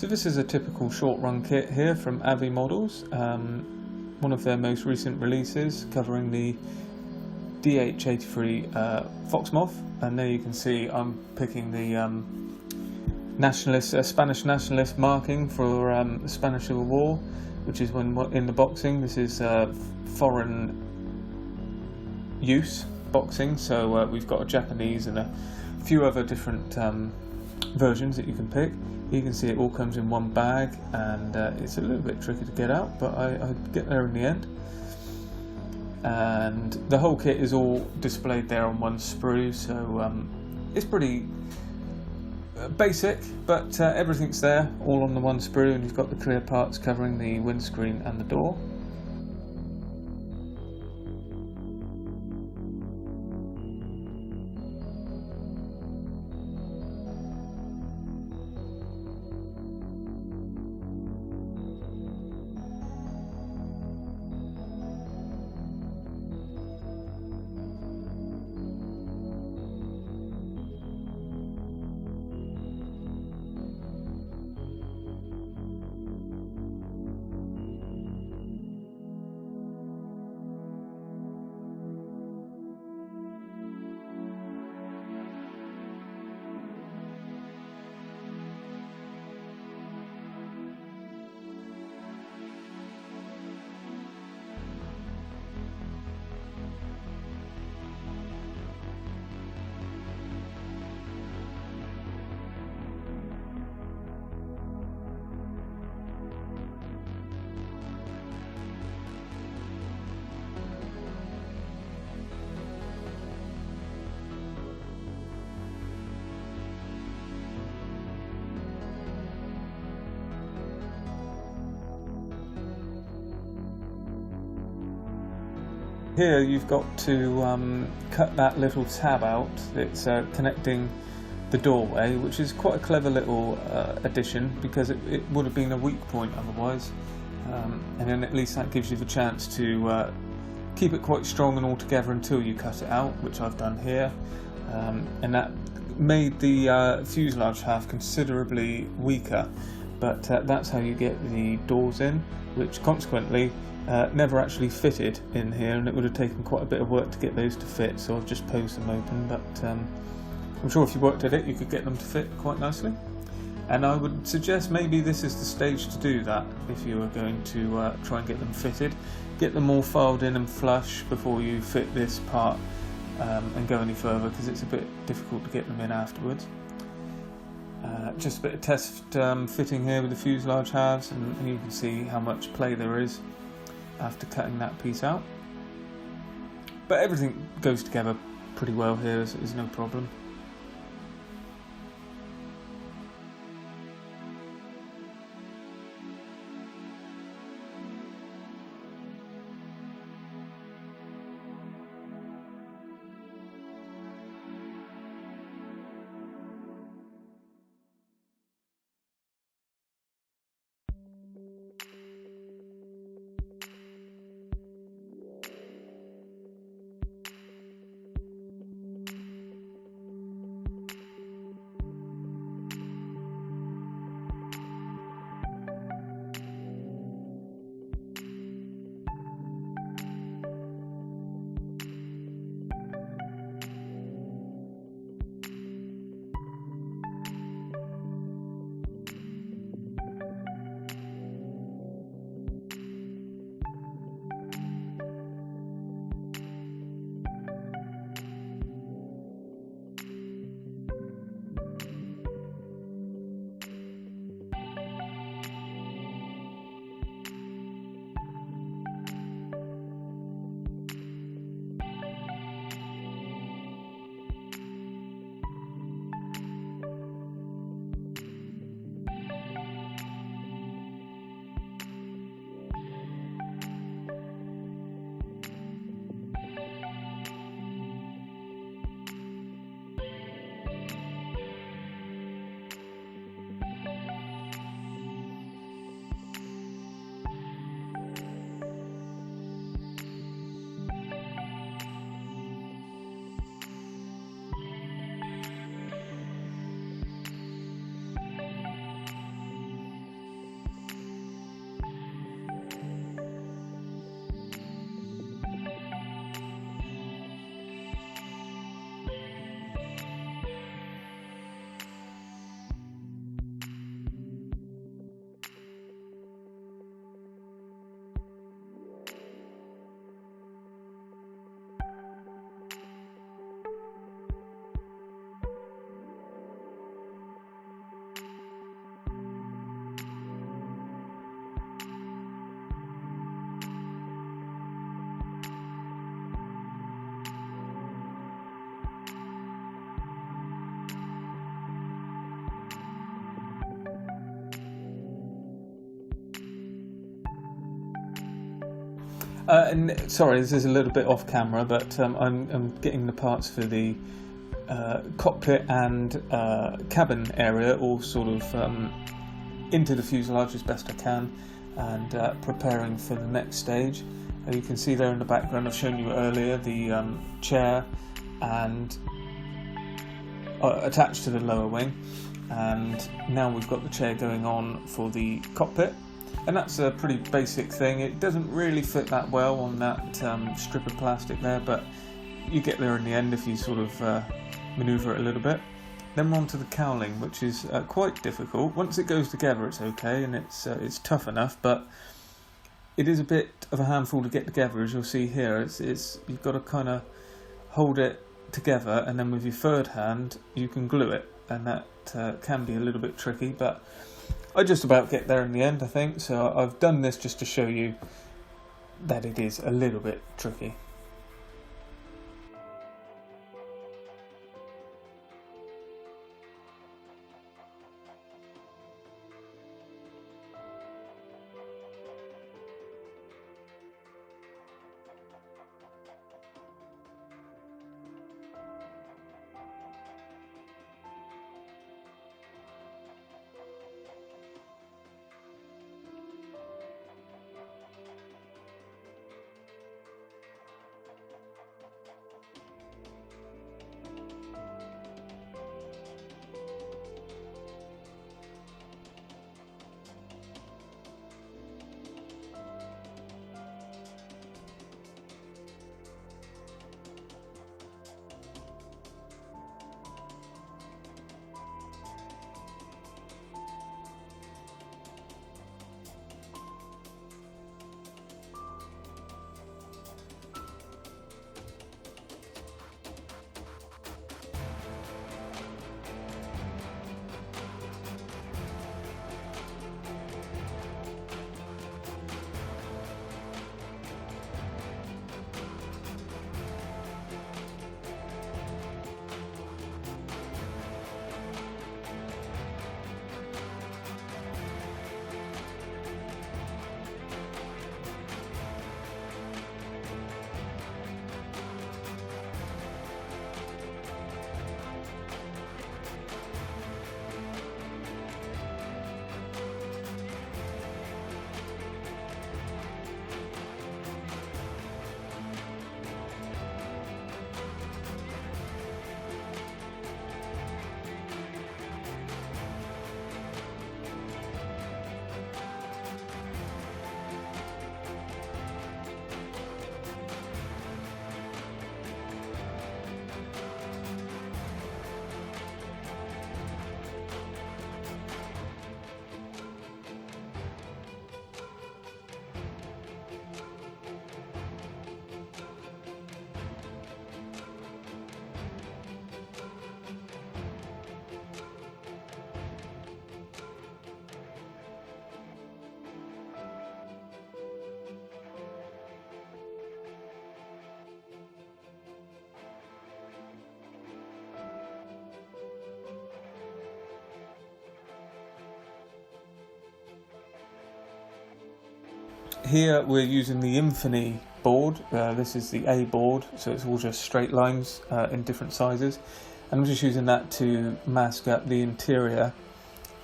So this is a typical short run kit here from AVI Models, one of their most recent releases covering the DH83 Fox Moth, and there you can see I'm picking the Spanish nationalist marking for the Spanish Civil War, which is when in the boxing. This is foreign use boxing, so we've got a Japanese and a few other different versions that you can pick. You can see it all comes in one bag, and it's a little bit tricky to get out, but I get there in the end. And the whole kit is all displayed there on one sprue, so it's pretty basic, but everything's there all on the one sprue, and you've got the clear parts covering the windscreen and the door. Here you've got to cut that little tab out that's connecting the doorway, which is quite a clever little addition, because it would have been a weak point otherwise, and then at least that gives you the chance to keep it quite strong and all together until you cut it out, which I've done here, and that made the fuselage half considerably weaker, but that's how you get the doors in, which consequently never actually fitted in here, and it would have taken quite a bit of work to get those to fit, so I've just posed them open, but I'm sure if you worked at it you could get them to fit quite nicely, and I would suggest maybe this is the stage to do that if you were going to try and get them fitted. Get them all filed in and flush before you fit this part and go any further, because it's a bit difficult to get them in afterwards. Just a bit of test fitting here with the fuselage halves, and you can see how much play there is after cutting that piece out. But everything goes together pretty well here, there's no problem. And sorry, this is a little bit off camera, but I'm getting the parts for the cockpit and cabin area all sort of into the fuselage as best I can, and preparing for the next stage. You can see there in the background, I've shown you earlier, the chair and attached to the lower wing, and now we've got the chair going on for the cockpit. And that's a pretty basic thing. It doesn't really fit that well on that strip of plastic there, but you get there in the end if you sort of manoeuvre it a little bit. Then we're on to the cowling, which is quite difficult. Once it goes together, it's okay, and it's tough enough, but it is a bit of a handful to get together, as you'll see here. It's you've got to kind of hold it together, and then with your third hand you can glue it, and that can be a little bit tricky, but I just about get there in the end, I think. So I've done this just to show you that it is a little bit tricky. Here we're using the Infinity board. This is the A board, so it's all just straight lines in different sizes. And I'm just using that to mask up the interior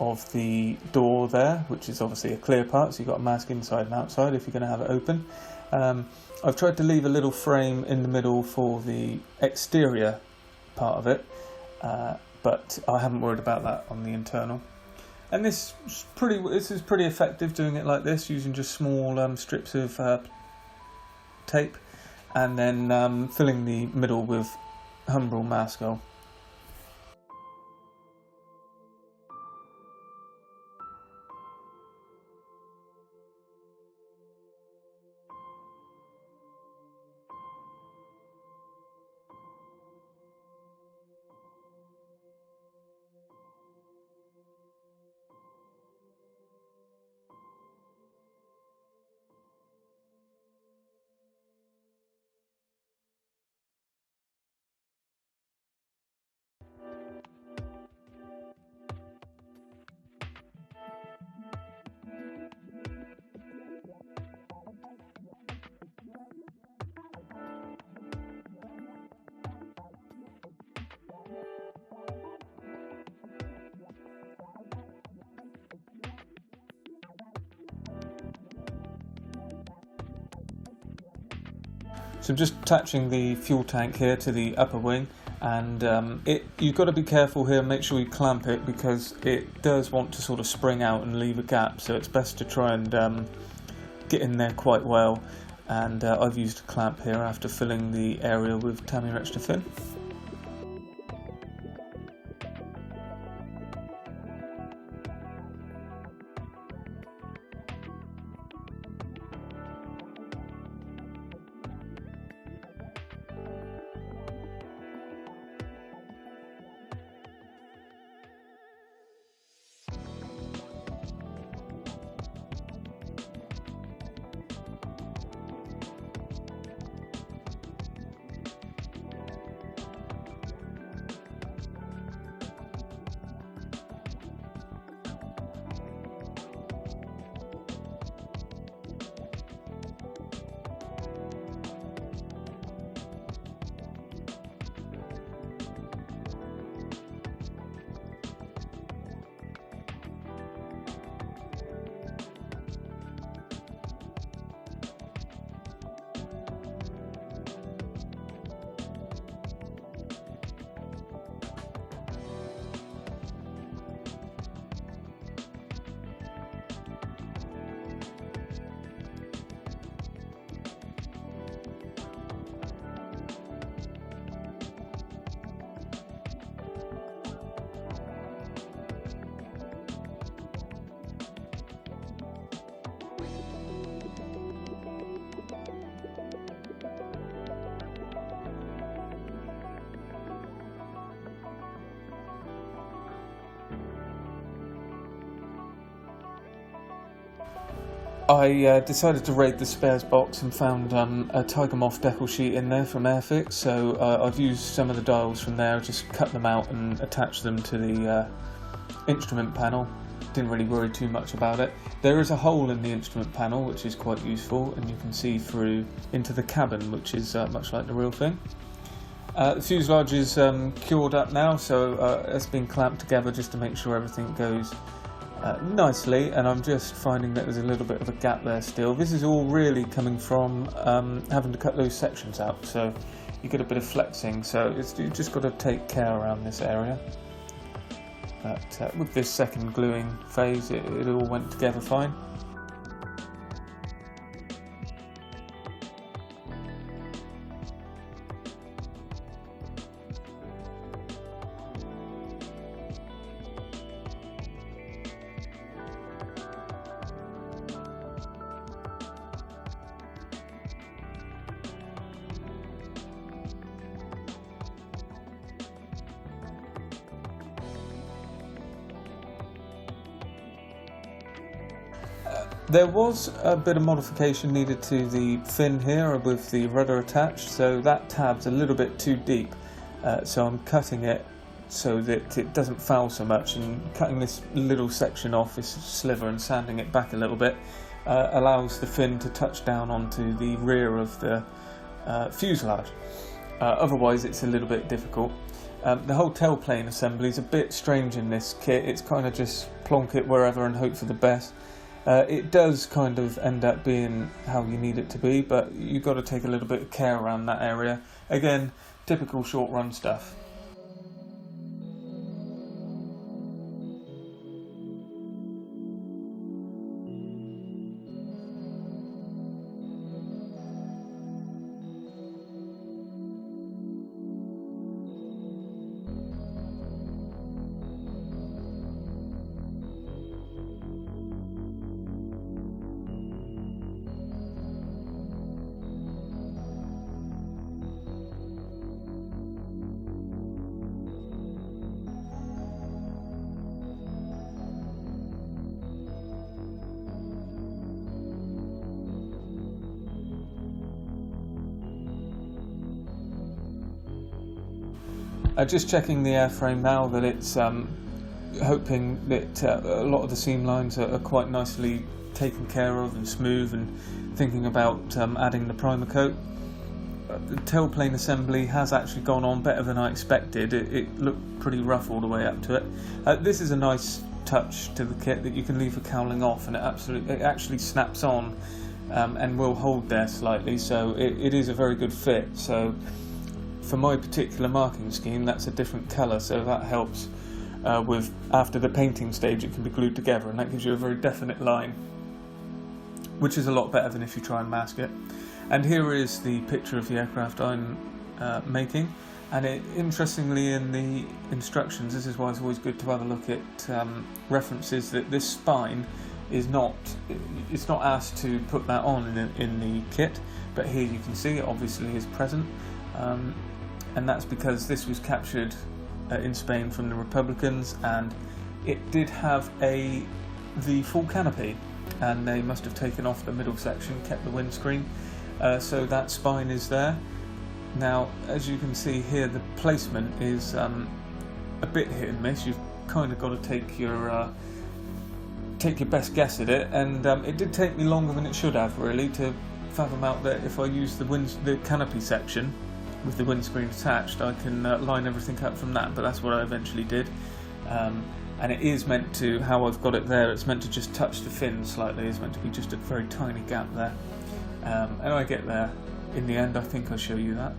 of the door there, which is obviously a clear part, so you've got a mask inside and outside if you're going to have it open. I've tried to leave a little frame in the middle for the exterior part of it, but I haven't worried about that on the internal. And this is pretty effective, doing it like this, using just small strips of tape, and then filling the middle with Humbrol mascol. So I'm just attaching the fuel tank here to the upper wing, and you've got to be careful here, make sure you clamp it because it does want to sort of spring out and leave a gap, so it's best to try and get in there quite well. And I've used a clamp here after filling the area with Tamiya extra thin. I decided to raid the spares box and found a Tiger Moth decal sheet in there from Airfix, so I've used some of the dials from there, just cut them out and attached them to the instrument panel. Didn't really worry too much about it. There is a hole in the instrument panel which is quite useful, and you can see through into the cabin, which is much like the real thing. The fuselage is cured up now, so it's been clamped together just to make sure everything goes nicely, and I'm just finding that there's a little bit of a gap there still. This is all really coming from having to cut those sections out, so you get a bit of flexing, so you've just got to take care around this area. But with this second gluing phase, it all went together fine. There was a bit of modification needed to the fin here with the rudder attached, so that tab's a little bit too deep, so I'm cutting it so that it doesn't foul so much, and cutting this little section off, this sliver, and sanding it back a little bit allows the fin to touch down onto the rear of the fuselage. Otherwise it's a little bit difficult. The whole tailplane assembly is a bit strange in this kit. It's kind of just plonk it wherever and hope for the best. It does kind of end up being how you need it to be, but you've got to take a little bit of care around that area. Again, typical short run stuff. Just checking the airframe now, that it's hoping that a lot of the seam lines are quite nicely taken care of and smooth, and thinking about adding the primer coat. The tailplane assembly has actually gone on better than I expected. It looked pretty rough all the way up to it. This is a nice touch to the kit, that you can leave the cowling off and it actually snaps on and will hold there slightly, so it is a very good fit. So for my particular marking scheme, that's a different colour, so that helps with after the painting stage it can be glued together, and that gives you a very definite line, which is a lot better than if you try and mask it. And here is the picture of the aircraft I'm making, and interestingly in the instructions, this is why it's always good to have a look at references, that this spine is not, it's not asked to put that on in the kit, but here you can see it obviously is present, and that's because this was captured in Spain from the Republicans, and it did have the full canopy, and they must have taken off the middle section, kept the windscreen, so that spine is there. Now, as you can see here, the placement is a bit hit and miss. You've kind of got to take your best guess at it, and it did take me longer than it should have, really, to fathom out that if I use the canopy section with the windscreen attached, I can line everything up from that, but that's what I eventually did. And it is meant to, how I've got it there, it's meant to just touch the fin slightly, it's meant to be just a very tiny gap there. And I get there in the end. I think I'll show you that.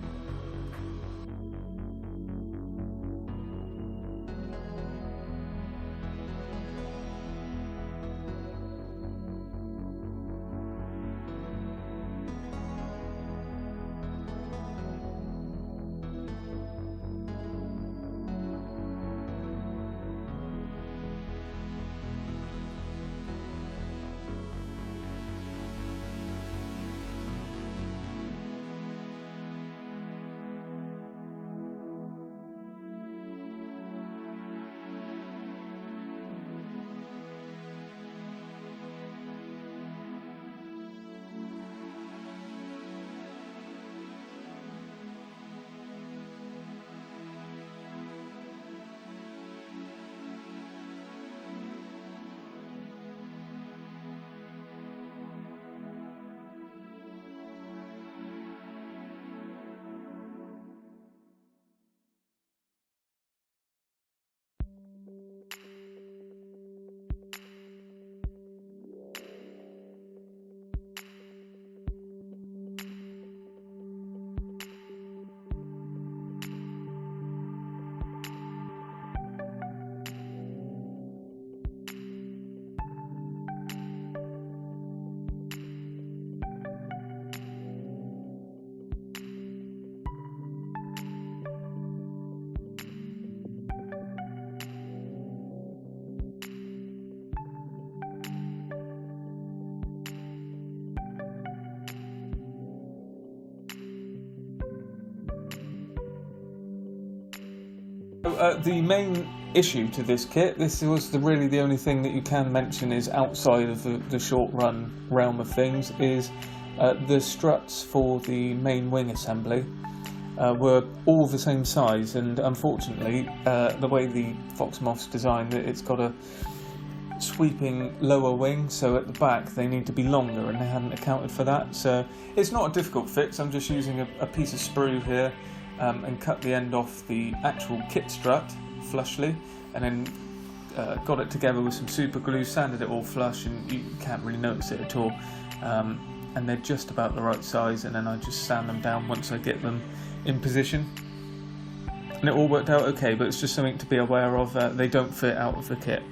The main issue to this kit, this was really the only thing that you can mention is outside of the short run realm of things, is the struts for the main wing assembly were all the same size, and unfortunately the way the Fox Moth's designed it, it's got a sweeping lower wing, so at the back they need to be longer, and they hadn't accounted for that. So it's not a difficult fix. I'm just using a piece of sprue here and cut the end off the actual kit strut flushly, and then got it together with some super glue, sanded it all flush, and you can't really notice it at all. And they're just about the right size, and then I just sand them down once I get them in position. And it all worked out okay, but it's just something to be aware of. They don't fit out of the kit.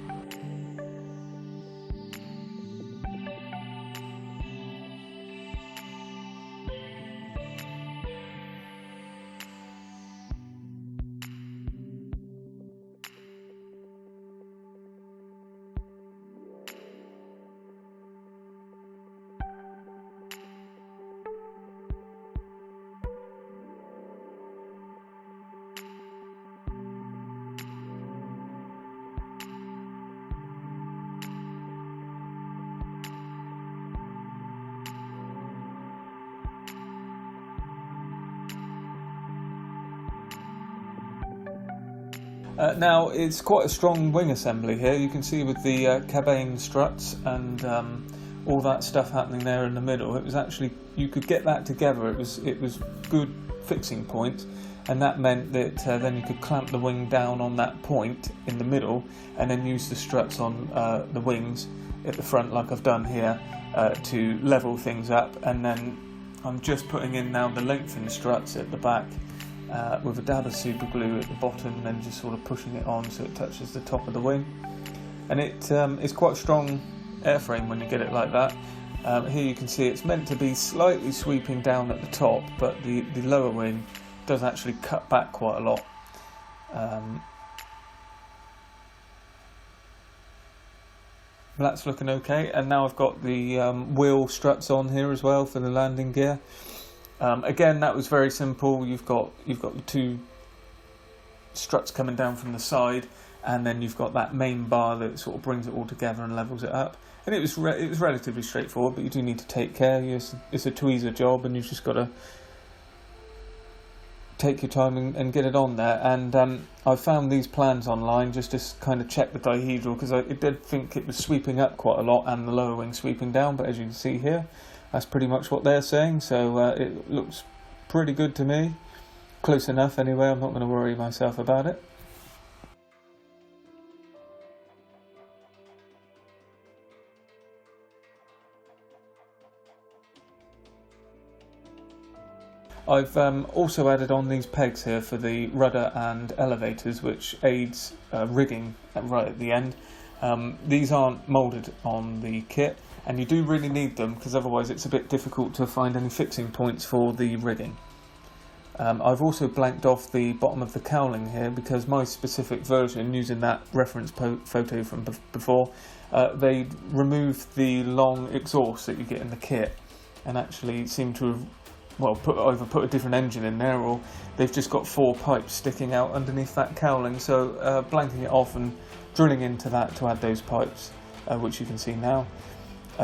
Now it's quite a strong wing assembly here. You can see with the cabane struts and all that stuff happening there in the middle. It was actually, you could get that together. It was good fixing point, and that meant that then you could clamp the wing down on that point in the middle and then use the struts on the wings at the front like I've done here to level things up. And then I'm just putting in now the lengthened struts at the back with a dab of super glue at the bottom, and then just sort of pushing it on so it touches the top of the wing. And it is quite a strong airframe when you get it like that. Here you can see it's meant to be slightly sweeping down at the top, but the lower wing does actually cut back quite a lot. That's looking okay, and now I've got the wheel struts on here as well for the landing gear. Again, that was very simple. You've got the two struts coming down from the side, and then you've got that main bar that sort of brings it all together and levels it up. And it was relatively straightforward, but you do need to take care. It's a tweezer job, and you've just got to take your time and get it on there. And I found these plans online just to kind of check the dihedral, because I did think it was sweeping up quite a lot and the lower wing sweeping down, but as you can see here, that's pretty much what they're saying, so it looks pretty good to me. Close enough anyway, I'm not going to worry myself about it. I've also added on these pegs here for the rudder and elevators, which aids rigging right at the end. These aren't moulded on the kit, and you do really need them because otherwise it's a bit difficult to find any fixing points for the rigging. I've also blanked off the bottom of the cowling here because my specific version, using that reference photo from before, they removed the long exhaust that you get in the kit and actually seem to have put a different engine in there, or they've just got 4 pipes sticking out underneath that cowling. So blanking it off and drilling into that to add those pipes, which you can see now,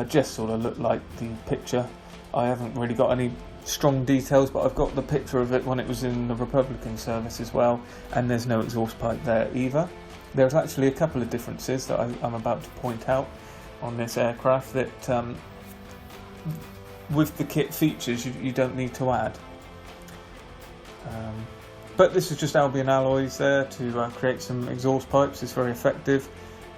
just sort of look like the picture. I haven't really got any strong details, but I've got the picture of it when it was in the Republican service as well, and there's no exhaust pipe there either. There's actually a couple of differences that I'm about to point out on this aircraft that with the kit features you don't need to add. But this is just Albion alloys there to create some exhaust pipes. It's very effective.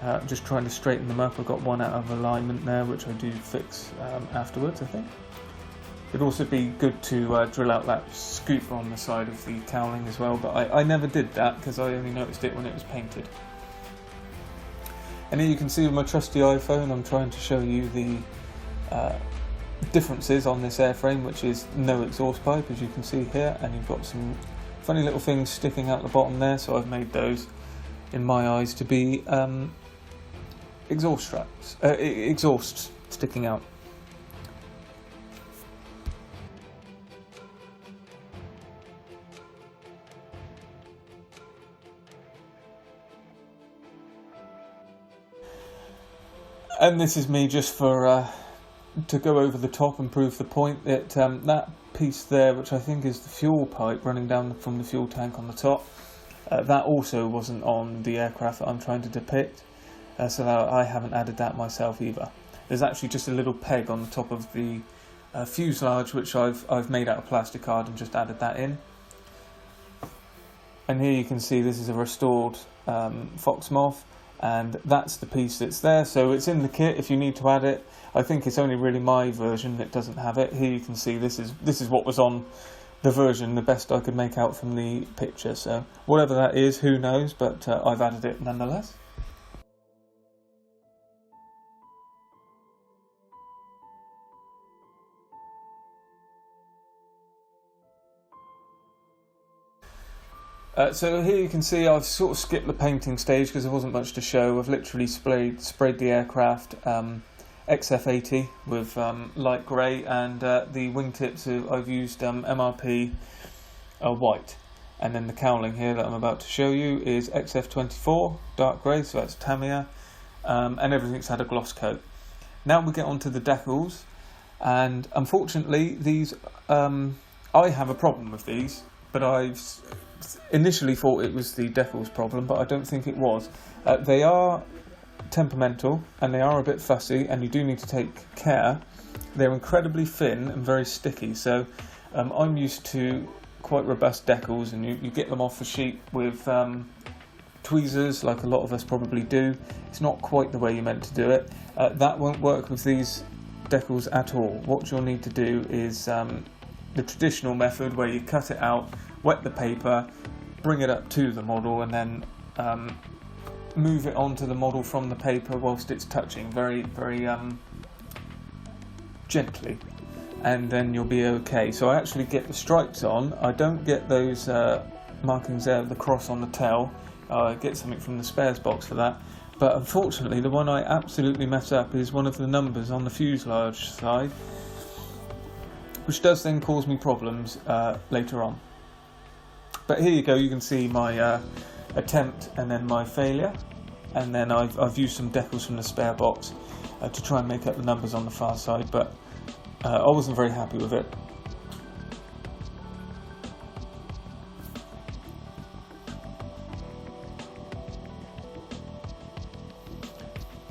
I'm just trying to straighten them up. I've got one out of alignment there, which I do fix afterwards, I think. It'd also be good to drill out that scoop on the side of the cowling as well, but I never did that because I only noticed it when it was painted. And here you can see with my trusty iPhone, I'm trying to show you the differences on this airframe, which is no exhaust pipe, as you can see here, and you've got some funny little things sticking out the bottom there, so I've made those, in my eyes, to be exhaust straps, exhausts sticking out. And this is me just for to go over the top and prove the point that that piece there, which I think is the fuel pipe running down from the fuel tank on the top, that also wasn't on the aircraft that I'm trying to depict, so I haven't added that myself either. There's actually just a little peg on the top of the fuselage, which I've made out of plastic card and just added that in. And here you can see this is a restored Fox Moth, and that's the piece that's there, so it's in the kit if you need to add it. I think it's only really my version that doesn't have it. Here you can see this is what was on the version, the best I could make out from the picture, so whatever that is, who knows, but I've added it nonetheless. So here you can see I've sort of skipped the painting stage because there wasn't much to show. I've literally sprayed the aircraft XF80 with light grey, and the wingtips I've used MRP white. And then the cowling here that I'm about to show you is XF24 dark grey, so that's Tamiya, and everything's had a gloss coat. Now we get onto the decals, and unfortunately these I have a problem with these, but I've initially thought it was the decals problem, but I don't think it was. They are temperamental and they are a bit fussy, and you do need to take care. They're incredibly thin and very sticky, so I'm used to quite robust decals, and you get them off the sheet with tweezers, like a lot of us probably do. It's not quite the way you're meant to do it. That won't work with these decals at all. What you'll need to do is the traditional method, where you cut it out, wet the paper, bring it up to the model, and then move it onto the model from the paper whilst it's touching very, very gently, and then you'll be okay. So I actually get the stripes on. I don't get those markings there, the cross on the tail. I get something from the spares box for that. But unfortunately, the one I absolutely mess up is one of the numbers on the fuselage side, which does then cause me problems later on. But here you go, you can see my attempt and then my failure, and then I've used some decals from the spare box to try and make up the numbers on the far side, but I wasn't very happy with it.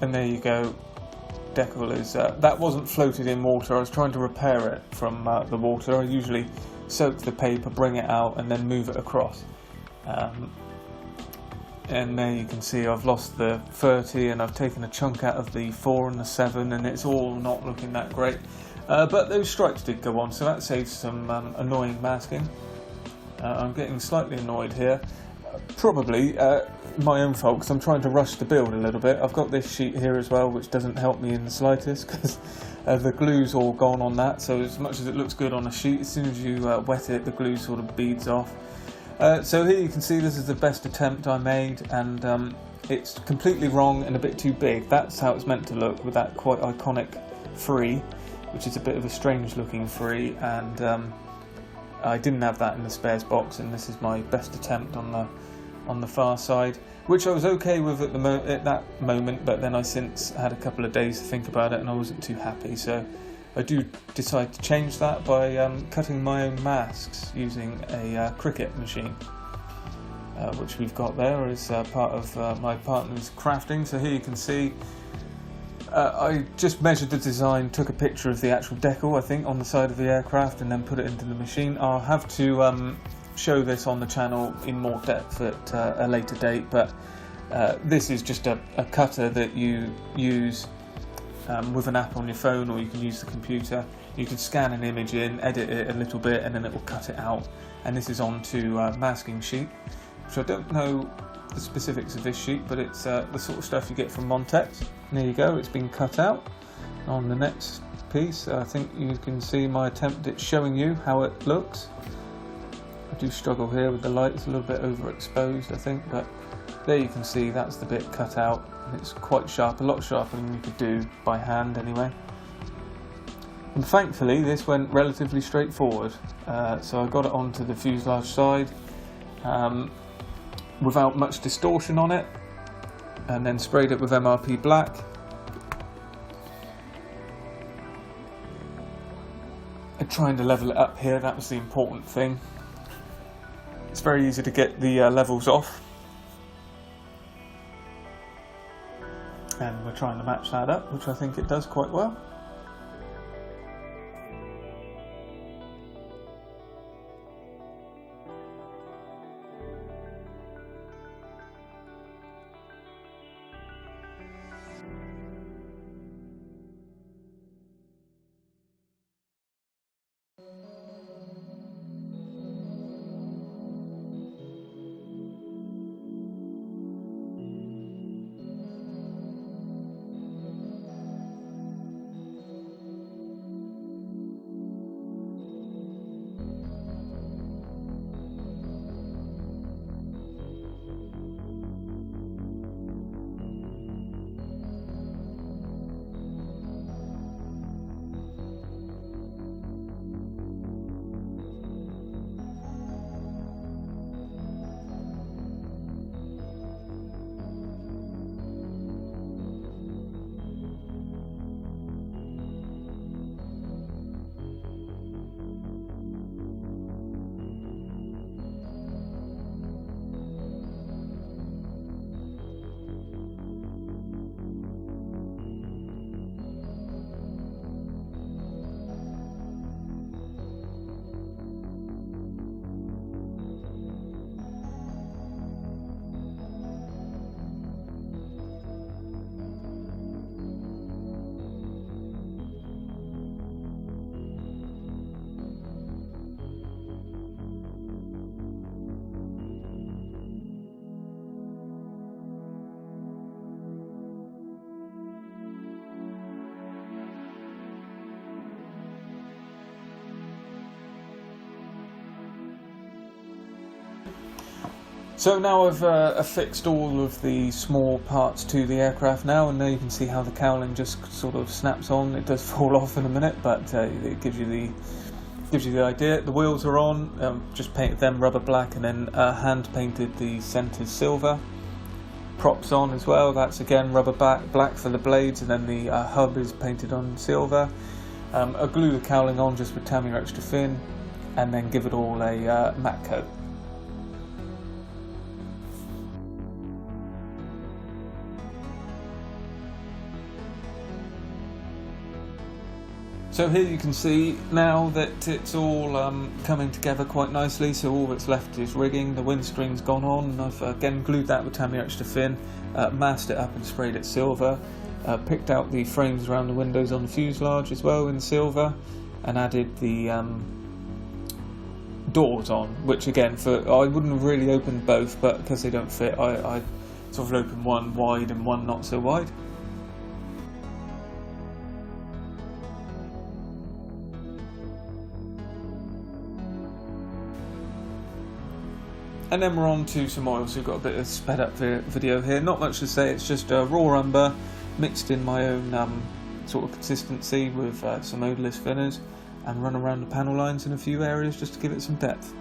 And there you go, decal is, that wasn't floated in water. I was trying to repair it from the water. I usually soak the paper, bring it out, and then move it across. And there you can see I've lost the 30, and I've taken a chunk out of the 4 and the 7, and it's all not looking that great. But those stripes did go on, so that saves some annoying masking. I'm getting slightly annoyed here. Probably my own fault, because I'm trying to rush the build a little bit. I've got this sheet here as well, which doesn't help me in the slightest, because the glue's all gone on that. So as much as it looks good on a sheet, as soon as you wet it, the glue sort of beads off. So here you can see this is the best attempt I made, and it's completely wrong and a bit too big. That's how it's meant to look, with that quite iconic free, which is a bit of a strange looking free, and I didn't have that in the spares box, and this is my best attempt on the far side, which I was okay with at that moment, but then I since had a couple of days to think about it, and I wasn't too happy. So I do decide to change that by cutting my own masks using a Cricut machine, which we've got there as part of my partner's crafting. So here you can see I just measured the design, took a picture of the actual decal, I think, on the side of the aircraft, and then put it into the machine. I'll have to show this on the channel in more depth at a later date, but this is just a cutter that you use with an app on your phone, or you can use the computer. You can scan an image in, edit it a little bit, and then it will cut it out. And this is onto a masking sheet, which I don't know the specifics of this sheet, but it's the sort of stuff you get from Montex. And there you go, it's been cut out. On the next piece, I think you can see my attempt at showing you how it looks. I do struggle here with the light, it's a little bit overexposed, I think, but there you can see that's the bit cut out. It's quite sharp, a lot sharper than you could do by hand anyway. And thankfully this went relatively straightforward, so I got it onto the fuselage side without much distortion on it, and then sprayed it with MRP black. And trying to level it up here, that was the important thing. It's very easy to get the levels off, and we're trying to match that up, which I think it does quite well. So now I've affixed all of the small parts to the aircraft now, and now you can see how the cowling just sort of snaps on. It does fall off in a minute, but it gives you the idea. The wheels are on, just painted them rubber black, and then hand painted the centres silver. Props on as well, that's again rubber black for the blades, and then the hub is painted on silver. I glue the cowling on just with Tamiya Extra Thin, and then give it all a matte coat. So here you can see now that it's all coming together quite nicely, so all that's left is rigging. The windscreen's gone on, and I've again glued that with Tamiya Extra Thin, masked it up and sprayed it silver, picked out the frames around the windows on the fuselage as well in silver, and added the doors on, which again, I wouldn't have really opened both, but because they don't fit, I sort of opened one wide and one not so wide. And then we're on to some oil, so we've got a bit of sped up video here. Not much to say, it's just raw umber mixed in my own sort of consistency with some odourless thinners, and run around the panel lines in a few areas just to give it some depth.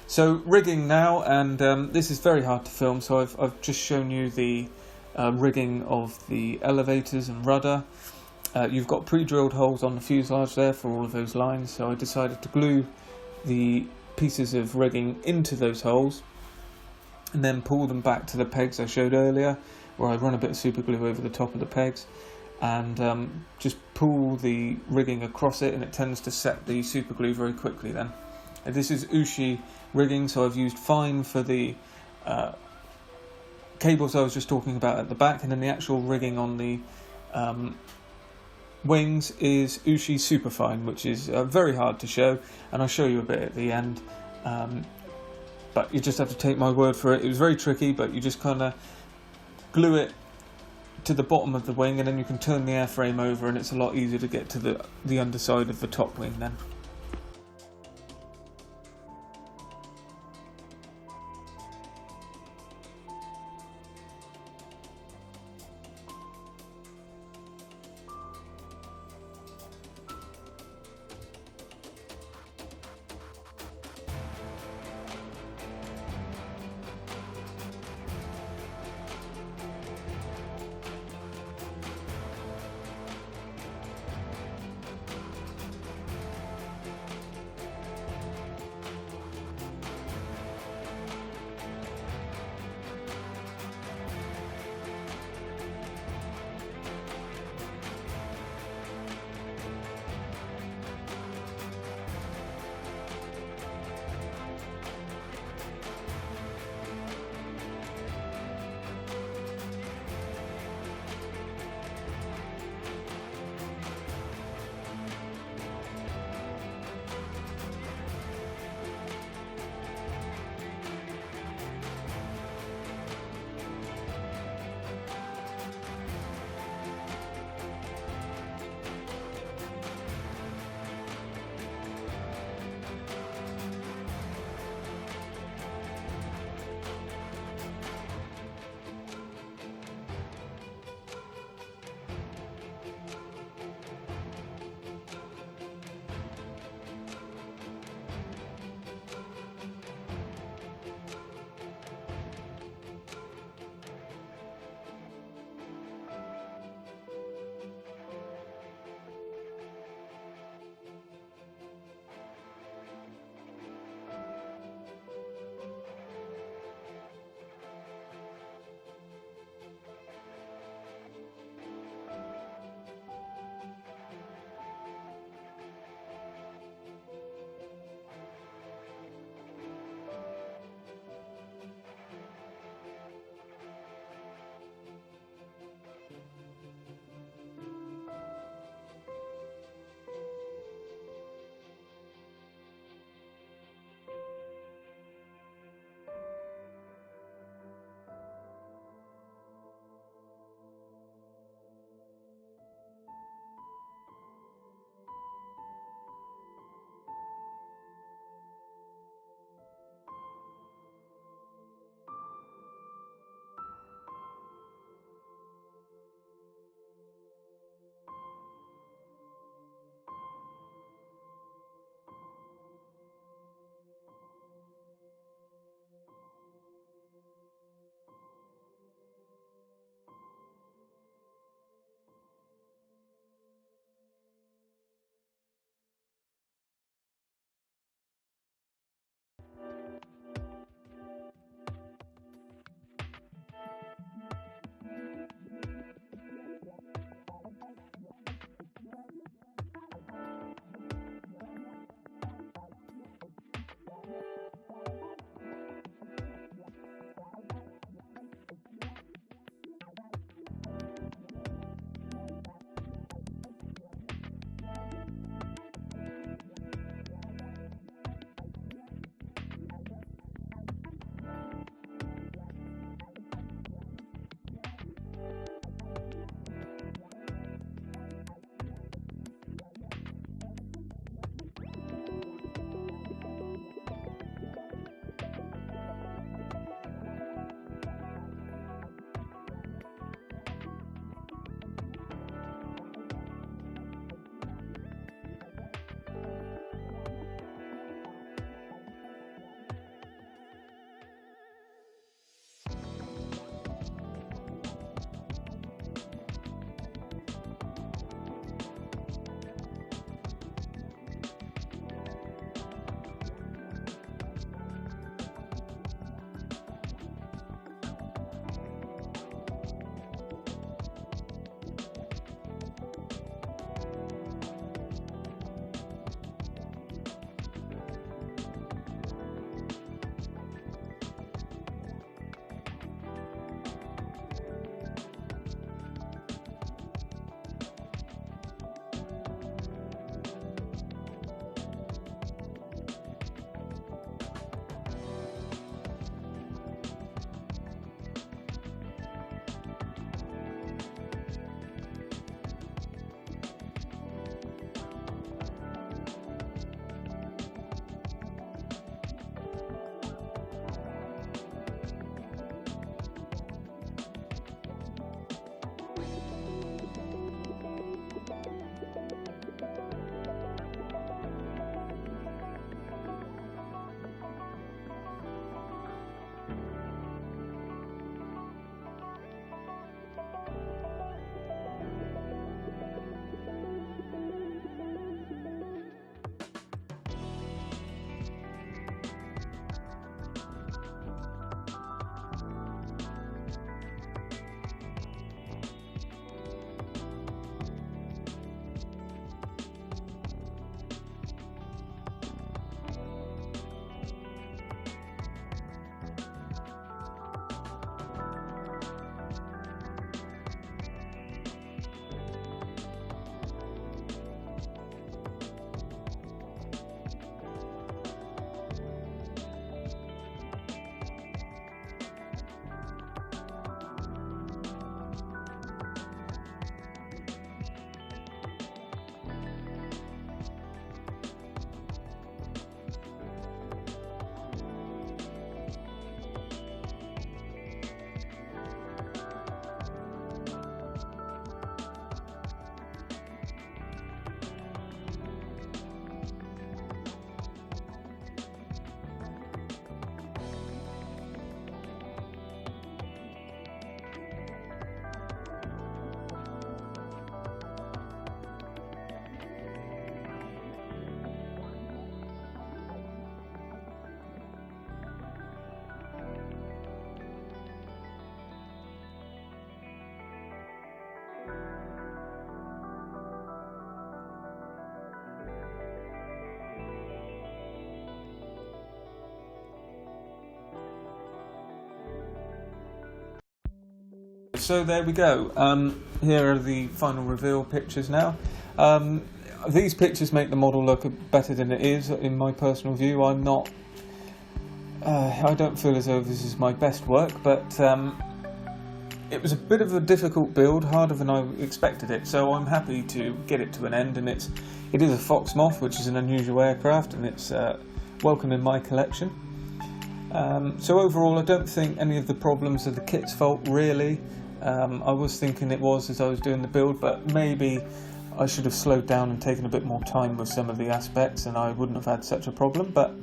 So rigging now, and this is very hard to film, so I've just shown you the rigging of the elevators and rudder. You've got pre-drilled holes on the fuselage there for all of those lines, so I decided to glue the pieces of rigging into those holes and then pull them back to the pegs I showed earlier, where I run a bit of super glue over the top of the pegs and just pull the rigging across it, and it tends to set the super glue very quickly then. This is Ushi rigging, so I've used fine for the cables I was just talking about at the back, and then the actual rigging on the wings is Ushi Superfine, which is very hard to show, and I'll show you a bit at the end, but you just have to take my word for it. It was very tricky, but you just kind of glue it to the bottom of the wing, and then you can turn the airframe over, and it's a lot easier to get to the underside of the top wing then. so there we go. Here are the final reveal pictures now. These pictures make the model look better than it is, in my personal view. I don't feel as though this is my best work, but it was a bit of a difficult build, harder than I expected it, so I'm happy to get it to an end. And it is a Fox Moth, which is an unusual aircraft, and it's welcome in my collection. So overall, I don't think any of the problems are the kit's fault, really. I was thinking it was as I was doing the build, but maybe I should have slowed down and taken a bit more time with some of the aspects, and I wouldn't have had such a problem. But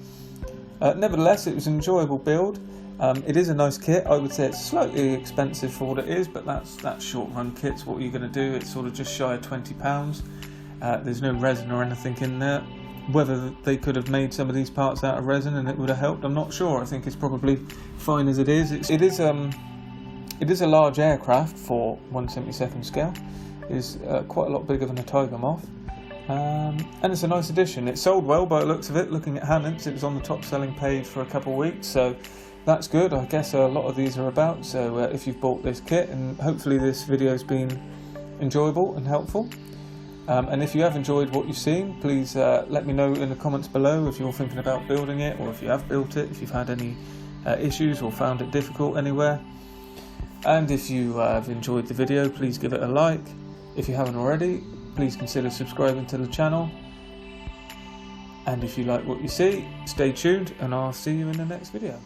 nevertheless, it was an enjoyable build. It is a nice kit. I would say it's slightly expensive for what it is, but that's short-run kits. What are you going to do? It's sort of just shy of £20. There's no resin or anything in there. Whether they could have made some of these parts out of resin and it would have helped, I'm not sure. I think it's probably fine as it is. It is a large aircraft for 1/72 scale. It is quite a lot bigger than a Tiger Moth, and it's a nice addition. It sold well by the looks of it. Looking at Hannon's, it was on the top selling page for a couple of weeks, so that's good. I guess a lot of these are about. So if you've bought this kit, and hopefully this video has been enjoyable and helpful. And if you have enjoyed what you've seen, please let me know in the comments below if you're thinking about building it, or if you have built it, if you've had any issues or found it difficult anywhere. And if you have enjoyed the video, please give it a like. If you haven't already, please consider subscribing to the channel. And if you like what you see, stay tuned, and I'll see you in the next video.